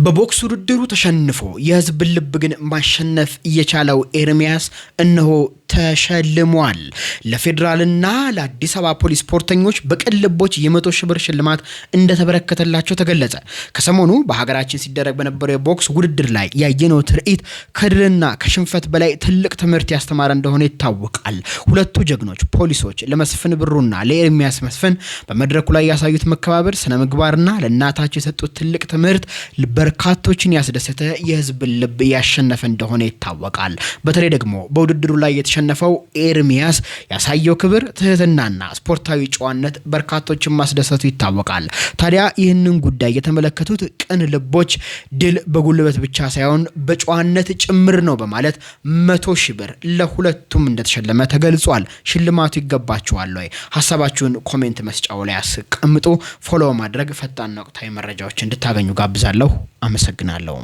በቦክስ ውድድሩ ተሸንፎ የህዝብ ልብ ግን ማሸነፍ የቻለው ኤርሚያስ እነሆ ተሸልሟል። ለፌደራልና ለአዲስ አበባ ፖሊስ ስፖርተኞች በቅልቦች የ100,000 ብር ሽልማት እንደተበረከተላቸው ተገለጸ። ከሰሞኑ በሀገራችን ሲደረግ በነበረው የቦክስ ውድድር ላይ ያየነው ትርኢት ከድልና ከሽንፈት በላይ ትልቅ ትምህርት ያስተማረ እንደሆነ ይታወቃል። ሁለቱ ጀግኖች ፖሊሶች ለመስፍን ብሩና ለኤርሚያስ መስፍን በመድረኩ ላይ ያሳዩት መከባበር፣ ስነ ምግባርና ለእናታቸው የሰጡት ትልቅ ትምህርት በርካቶችን ያስደሰተ የህዝብ ልብ ያሸነፈ እንደሆነ ይታወቃል። በተለይ ደግሞ በውድድሩ ላይ የተሸነፈው ኤርሚያስ ያሳየው ክብር፣ ትህትናና ስፖርታዊ ጨዋነት በርካቶችን ማስደሰቱ ይታወቃል። ታዲያ ይህንን ጉዳይ የተመለከቱት ቅን ልቦች ድል በጉልበት ብቻ ሳይሆን በጨዋነት ጭምር ነው በማለት 100,000 ብር ለሁለቱም እንደተሸለመ ተገልጿል። ሽልማቱ ይገባቸዋል ወይ? ሐሳባችሁን ኮሜንት መስጫው ላይ አስቀምጡ። ፎሎ ማድረግ ፈጣንና ወቅታዊ መረጃዎች እንድታገኙ ጋብዛለሁ። አመሰግናለሁ።